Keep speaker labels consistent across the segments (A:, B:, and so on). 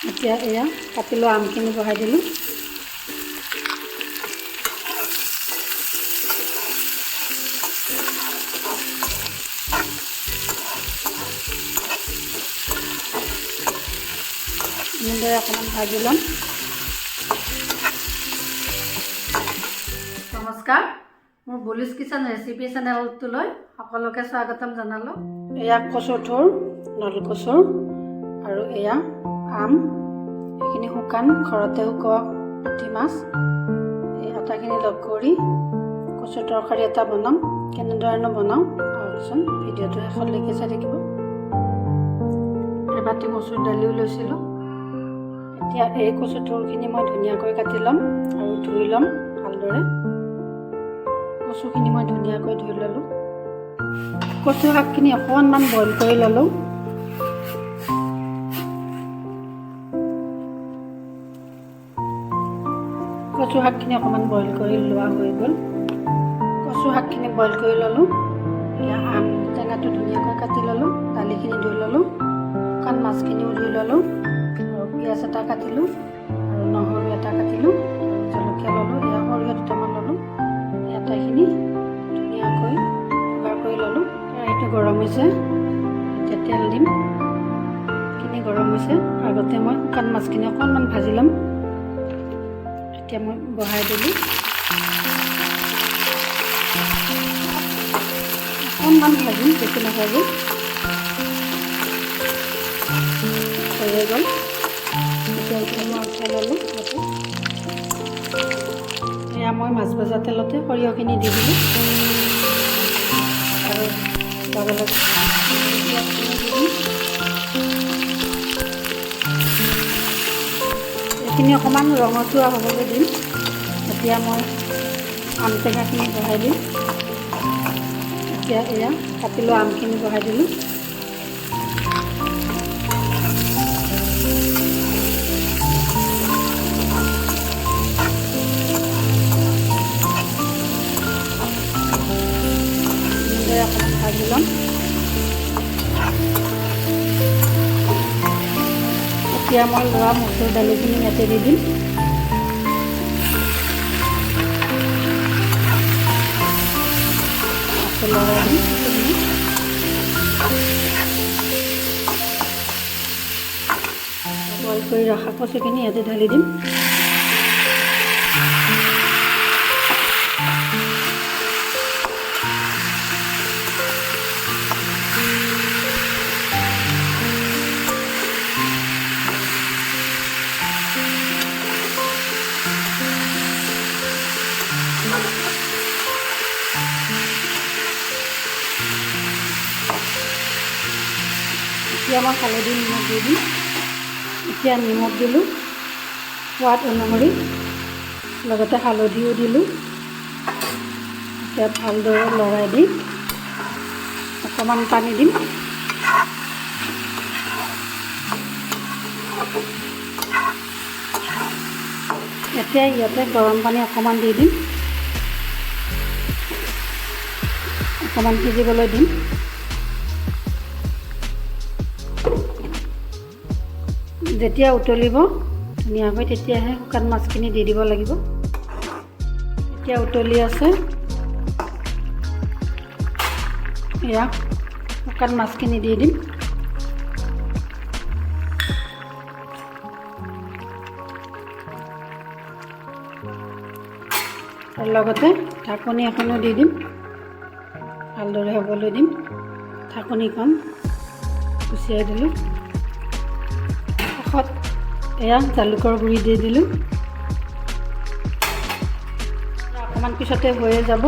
A: এতিয়া এয়া কাটি লোৱা আমখিনি বহাই দিলোঁ। এনেদৰে অকণমান ভাজি ল'ম। নমস্কাৰ, মোৰ বুলিছ কিচেন ৰেচিপি চেনেলটোলৈ সকলোকে স্বাগতম জনালোঁ। এয়া কচুৰ থোৰ, নলকচুৰ আৰু এয়া আম, এইখিনি শুকান ঘৰতে শুকোৱা পুঠি মাছ। এই আটাখিনি লগ কৰি কচুৰ তৰকাৰী এটা বনাম। কেনেধৰণে বনাওঁ আহকচোন, ভিডিঅ'টো শেষলৈকে চাই থাকিব। এবাটি মচুৰ দালিও লৈছিলোঁ। এতিয়া এই কচুৰ থোৰখিনি মই ধুনীয়াকৈ কাটি ল'ম আৰু ধুই ল'ম ভালদৰে। কচুখিনি মই ধুনীয়াকৈ ধুই ল'লোঁ। কচু শাকখিনি অকণমান বইল কৰি ল'লোঁ। কচু শাকখিনি অকণমান বইল কৰি লোৱা হৈ গ'ল। কচু শাকখিনি বইল কৰি ল'লোঁ। এতিয়া আম টেঙাটো ধুনীয়াকৈ কাটি ল'লোঁ। দালিখিনি ধুই ল'লোঁ। শুকান মাছখিনিও ধুই ল'লোঁ আৰু পিঁয়াজ এটা কাটিলোঁ আৰু নহৰু এটা কাটিলোঁ আৰু জলকীয়া ল'লোঁ। এয়া সৰিয়হ দুটামান ল'লোঁ। আটাইখিনি ধুনীয়াকৈ যোগাৰ কৰি ল'লোঁ। কেৰাহীটো গৰম হৈছে, এতিয়া তেল দিম। এইখিনি গৰম হৈছে, আগতে মই শুকান মাছখিনি অকণমান ভাজি ল'ম। এতিয়া মই বহাই দিলোঁ। অকণমান ভাজিম, বেছি নাভাজিম। হৈ গ'ল। এতিয়া এইখিনি মই উঠাই ল'লোঁ। এয়া মই মাছ ভজা তেলতে সৰিয়হখিনি দি দিলোঁ আৰু লগে লগে এইখিনি অকণমান ৰঙচুৱা হ'বলৈ দিম। এতিয়া মই আম টেঙাখিনি বহাই দিম। এতিয়া এয়া কাটি লোৱা আমখিনি বহাই দিলোঁ। অকণমান ভাজি ল'ম। এতিয়া মই লোৱা মচুৰ দালিখিনি ইয়াতে দি দিম। আকৌ লৰাই দিম। বইল কৰি ৰখা কচুখিনি ইয়াতে ঢালি দিম। এতিয়া মই হালধি নিমখ দি দিম। এতিয়া নিমখ দিলোঁ সোৱাদ অনুসৰি, লগতে হালধিও দিলোঁ। এতিয়া ভালদৰে লৰাই দি অকণমান পানী দিম। এতিয়া ইয়াতে গৰম পানী অকণমান দি দিম। অকণমান সিজিবলৈ দিম। যেতিয়া উতলিব ধুনীয়াকৈ, তেতিয়াহে শুকান মাছখিনি দি দিব লাগিব। এতিয়া উতলি আছে। এয়া শুকান মাছখিনি দি দিম। তাৰ লগতে ঢাকনি এখনো দি দিম। ভালদৰে হ'বলৈ দিম। ঢাকনিখন গুচাই দিলোঁ। শেষত এয়া জালুকৰ গুড়ি দি দিলোঁ। অকণমান পিছতে হৈয়ে যাব।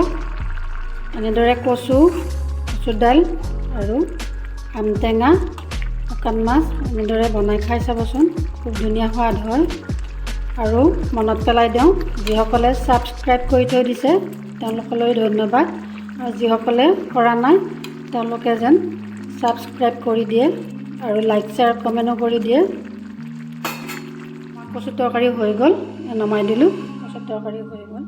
A: এনেদৰে কচুৰ দাইল আৰু আম টেঙা, শুকান মাছ এনেদৰে বনাই খাই চাবচোন, খুব ধুনীয়া সোৱাদ হয়। আৰু মনত পেলাই দিওঁ, যিসকলে ছাবস্ক্ৰাইব কৰি থৈ দিছে তেওঁলোকলৈ ধন্যবাদ, আৰু যিসকলে কৰা নাই তেওঁলোকে যেন ছাবস্ক্ৰাইব কৰি দিয়ে আৰু লাইক শ্বেয়াৰ কমেণ্টো কৰি দিয়ে। কচু তৰকাৰী হৈ গ'ল, নমাই দিলোঁ। কচু তৰকাৰী হৈ গ'ল।